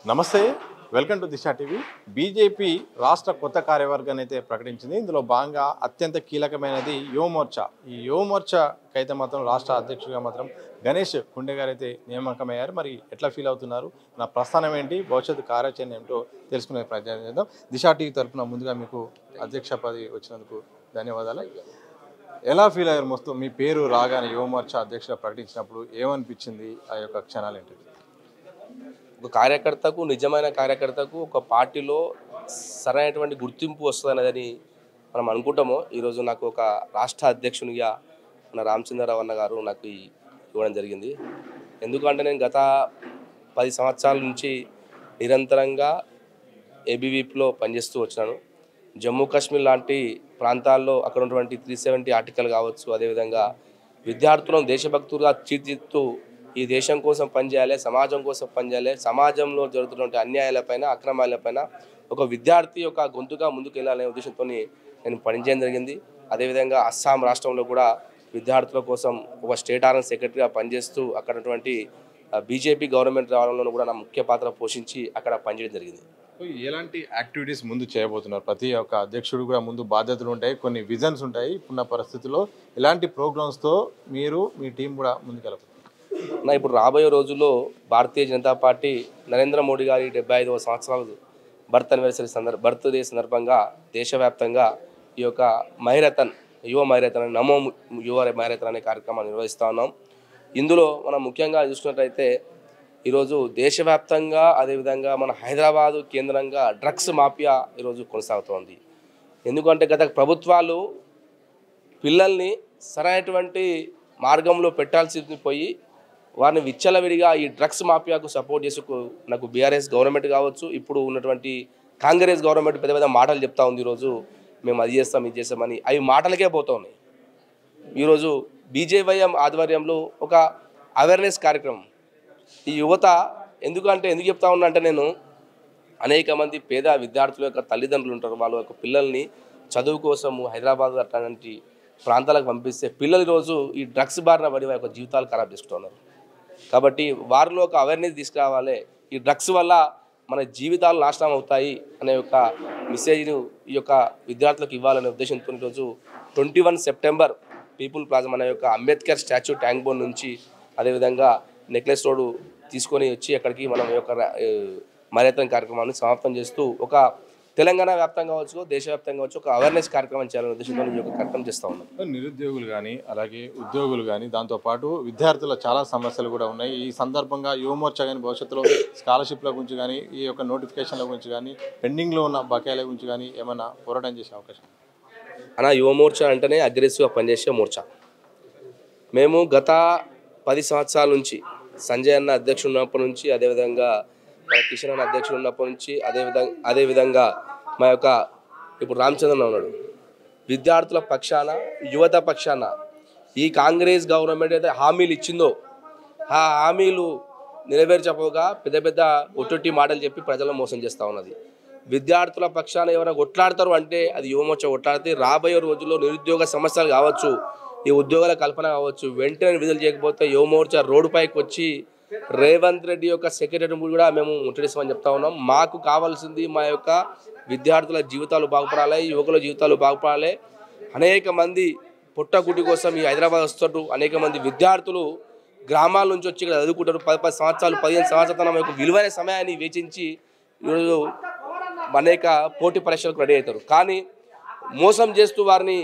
నమస్తే, welcome to Disha TV. BJP రాష్ట్ర కొత్త కార్యవర్గాన్ని అయితే ప్రకటించింది. ఇందులో భాగంగా అత్యంత కీలకమైనది యువమోర్చా. ఈ యువమోర్చాకి అయితే మాత్రం రాష్ట్ర అధ్యక్షుడిగా మాత్రం గణేష్ కుండే గారు అయితే నియామకమయ్యారు. మరి ఎట్లా ఫీల్ అవుతున్నారు, నా ప్రస్థానం ఏంటి, భవిష్యత్తు కార్యాచరణ ఏమిటో తెలుసుకునే ప్రయత్నం చేద్దాం. దిశ టీవీ తరఫున ముందుగా మీకు అధ్యక్ష పదవి వచ్చినందుకు ధన్యవాదాలు. ఎలా ఫీల్ అయ్యారు? మొత్తం మీ పేరు రాగానే యువమోర్చా అధ్యక్షుడిగా ప్రకటించినప్పుడు ఏమనిపించింది? ఆ యొక్క క్షణాలు ఏంటి? ఒక కార్యకర్తకు, నిజమైన కార్యకర్తకు ఒక పార్టీలో సరైనటువంటి గుర్తింపు వస్తుందనేదని మనం అనుకుంటామో, ఈరోజు నాకు ఒక రాష్ట్ర అధ్యక్షునిగా మన రామచంద్రరావు అన్న గారు నాకు ఇవ్వడం జరిగింది. ఎందుకంటే నేను గత 10 సంవత్సరాల నుంచి నిరంతరంగా ఏబీవీపీలో పనిచేస్తూ వచ్చినాను. జమ్మూ కాశ్మీర్ లాంటి ప్రాంతాల్లో అక్కడ ఉన్నటువంటి 370 ఆర్టికల్ కావచ్చు, అదేవిధంగా విద్యార్థులను దేశభక్తులుగా తీర్చిదిద్దుతూ ఈ దేశం కోసం పనిచేయాలి, సమాజం కోసం పనిచేయాలి, సమాజంలో జరుగుతున్నటువంటి అన్యాయాలపైన, అక్రమాలపైన ఒక విద్యార్థి ఒక గొంతుగా ముందుకు వెళ్ళాలనే ఉద్దేశంతో నేను పనిచేయడం జరిగింది. అదేవిధంగా అస్సాం రాష్ట్రంలో కూడా విద్యార్థుల కోసం ఒక స్టేట్ ఆర్ఎన్ సెక్రటరీగా పనిచేస్తూ అక్కడటువంటి బీజేపీ గవర్నమెంట్ రావడంలో కూడా నా ముఖ్య పాత్ర పోషించి అక్కడ పనిచేయడం జరిగింది. ఎలాంటి యాక్టివిటీస్ ముందు చేయబోతున్నారు? ప్రతి ఒక్క అధ్యక్షుడు కూడా ముందు బాధ్యతలు ఉంటాయి, కొన్ని విజన్స్ ఉంటాయి. ఇప్పుడున్న పరిస్థితుల్లో ఎలాంటి ప్రోగ్రామ్స్తో మీరు మీ టీం కూడా ముందుకెళ్ళబోతున్నారు? ఇప్పుడు రాబోయే రోజుల్లో భారతీయ జనతా పార్టీ నరేంద్ర మోడీ గారి 75వ సంవత్సరాలు బర్త్డే సందర్భంగా దేశవ్యాప్తంగా ఈ యొక్క యువ మైరథన్ నమో యువ మైరథన్ అనే కార్యక్రమాన్ని నిర్వహిస్తూ ఉన్నాం. ఇందులో మనం ముఖ్యంగా చూసుకున్నట్లయితే ఈరోజు దేశవ్యాప్తంగా, అదేవిధంగా మన హైదరాబాదు కేంద్రంగా డ్రగ్స్ మాఫియా ఈరోజు కొనసాగుతోంది. ఎందుకంటే గత ప్రభుత్వాలు పిల్లల్ని సరైనటువంటి మార్గంలో పెట్టాల్సింది పోయి వారిని విచ్చలవిడిగా ఈ డ్రగ్స్ మాఫియాకు సపోర్ట్ చేసి నాకు బీఆర్ఎస్ గవర్నమెంట్ కావచ్చు, ఇప్పుడు ఉన్నటువంటి కాంగ్రెస్ గవర్నమెంట్ పెద్ద పెద్ద మాటలు చెప్తా ఉంది. ఈరోజు మేము అది చేస్తాం, ఇది చేస్తామని, అవి మాటలకే పోతూ ఉన్నాయి. ఈరోజు బీజేవైఎం ఆధ్వర్యంలో ఒక అవేర్నెస్ కార్యక్రమం ఈ యువత ఎందుకు చెప్తా ఉన్నా అంటే, నేను అనేక మంది పేద విద్యార్థుల యొక్క తల్లిదండ్రులు ఉంటారు, వాళ్ళ యొక్క పిల్లల్ని చదువు కోసము హైదరాబాద్ అట్లాంటి ప్రాంతాలకు పంపిస్తే పిల్లలు ఈరోజు ఈ డ్రగ్స్ బారిన పడి వారి యొక్క జీవితాలు ఖరాబ్ చేసుకుంటున్నారు. కాబట్టి వారిలో ఒక అవేర్నెస్ తీసుకురావాలి. ఈ డ్రగ్స్ వల్ల మన జీవితాలు నాశనం అవుతాయి అనే ఒక మెసేజ్ను ఈ యొక్క విద్యార్థులకు ఇవ్వాలనే ఉద్దేశంతో ఈరోజు 21 సెప్టెంబర్ పీపుల్ ప్లాజా మన యొక్క అంబేద్కర్ స్టాచ్యూ ట్యాంక్ బోన్ నుంచి అదేవిధంగా నెక్లెస్ రోడ్ తీసుకొని వచ్చి అక్కడికి మనం ఈ యొక్క మైరథాన్ కార్యక్రమాన్ని సమాప్తం చేస్తూ ఒక తెలంగాణ వ్యాప్తంగా కావచ్చు, దేశవ్యాప్తంగా కావచ్చు, ఒక అవేర్నెస్ కార్యక్రమం చేయాలనే ఉద్దేశంతో ఈ యొక్క కార్యక్రమం చేస్తూ ఉన్నాం. నిరుద్యోగులు కానీ, అలాగే ఉద్యోగులు కానీ, దాంతోపాటు విద్యార్థుల చాలా సమస్యలు కూడా ఉన్నాయి. ఈ సందర్భంగా యువమోర్చా కానీ భవిష్యత్తులో స్కాలర్షిప్ల గురించి కానీ, ఈ యొక్క నోటిఫికేషన్ల గురించి కానీ, పెండింగ్లో ఉన్న బకాయిల గురించి కానీ ఏమైనా పోరాటం చేసే అవకాశం? యువమోర్చా అంటేనే అగ్రెసివ్గా పనిచేసే మోర్చా. మేము గత 10 సంవత్సరాల నుంచి సంజయ్ అన్న అధ్యక్షుడు ఉన్నప్పటి నుంచి, అదేవిధంగా కిషన్ అన్న అధ్యక్షుడు ఉన్నప్పటి నుంచి, అదేవిధంగా మా యొక్క ఇప్పుడు రామచంద్రన్ ఉన్నాడు, విద్యార్థుల పక్షాన, యువత పక్షాన ఈ కాంగ్రెస్ గవర్నమెంట్ అయితే హామీలు ఇచ్చిందో ఆ హామీలు నెరవేర్చపోగా పెద్ద పెద్ద ఒట్టొట్టి మాటలు చెప్పి ప్రజలను మోసం చేస్తూ ఉన్నది. విద్యార్థుల పక్షాన ఎవరైనా కొట్లాడతారు అంటే అది యువమోర్చా కొట్లాడితే రాబోయే రోజుల్లో నిరుద్యోగ సమస్యలు కావచ్చు, ఈ ఉద్యోగాల కల్పన కావచ్చు, వెంటనే విడుదల చేయకపోతే యువమోర్చా రోడ్డు పైకి వచ్చి రేవంత్ రెడ్డి యొక్క సెక్రటరీ కూడా మేము ముట్టడిస్తామని చెప్తా ఉన్నాం. మాకు కావాల్సింది మా యొక్క విద్యార్థుల జీవితాలు బాగుపడాలి, యువకుల జీవితాలు బాగుపడాలి. అనేక మంది పుట్టగుడ్డి కోసం ఈ హైదరాబాద్ వస్తారు, అనేక మంది విద్యార్థులు గ్రామాల నుంచి వచ్చి ఇక్కడ చదువుకుంటారు. 10 సంవత్సరాలు 15 సంవత్సరాల మా యొక్క విలువైన సమయాన్ని వేచించి ఈరోజు అనేక పోటీ పరీక్షలకు రెడీ అవుతారు. కానీ మోసం చేస్తూ వారిని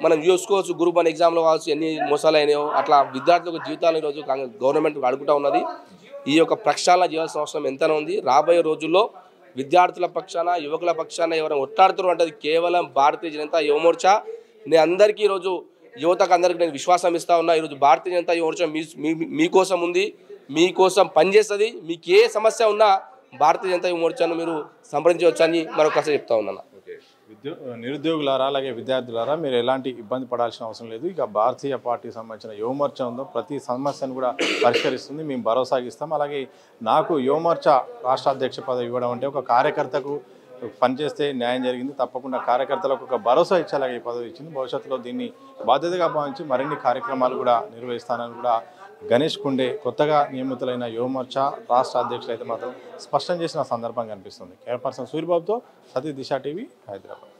మనం చూసుకోవచ్చు, గ్రూప్ 1 ఎగ్జామ్లో కావచ్చు ఎన్ని మోసాలు అయినాయో అట్లా విద్యార్థులకు జీవితాలు ఈరోజు గవర్నమెంట్ అడుగుతూ ఉన్నది. ఈ యొక్క ప్రక్షాళన చేయాల్సిన అవసరం ఎంతనే ఉంది. రాబోయే రోజుల్లో విద్యార్థుల పక్షాన, యువకుల పక్షాన ఎవరైనా ఒట్లాడుతారు అంటే అది కేవలం భారతీయ జనతా యువమోర్చా. నేను అందరికీ ఈరోజు యువతకు అందరికీ నేను విశ్వాసం ఇస్తా ఉన్నా. ఈరోజు భారతీయ జనతా యువమోర్చా మీకోసం ఉంది, మీకోసం పనిచేస్తుంది. మీకు ఏ సమస్య ఉన్నా భారతీయ జనతా యువమోర్చాను మీరు సంప్రదించవచ్చని మరొకసారి చెప్తా ఉన్నాను. నిరుద్యోగులారా, అలాగే విద్యార్థులారా, మీరు ఎలాంటి ఇబ్బంది పడాల్సిన అవసరం లేదు. ఇక భారతీయ పార్టీకి సంబంధించిన యువమోర్చా ఉందో ప్రతి సమస్యను కూడా పరిష్కరిస్తుంది, మేము భరోసాగిస్తాం. అలాగే నాకు యువమోర్చా రాష్ట్ర అధ్యక్ష పదవి ఇవ్వడం అంటే ఒక కార్యకర్తకు పనిచేస్తే న్యాయం జరిగింది. తప్పకుండా కార్యకర్తలకు ఒక భరోసా ఇచ్చేలాగా ఈ పదవి ఇచ్చింది. భవిష్యత్తులో దీన్ని బాధ్యతగా భావించి మరిన్ని కార్యక్రమాలు కూడా నిర్వహిస్తానని కూడా గణేష్ కుండే కొత్తగా నియమితులైన యువమోర్చా రాష్ట్ర అధ్యక్షులు అయితే మాత్రం స్పష్టం చేసిన సందర్భం కనిపిస్తుంది. కెమెరా పర్సన్ సూర్యబాబుతో సతీష్, దిశ టీవీ, హైదరాబాద్.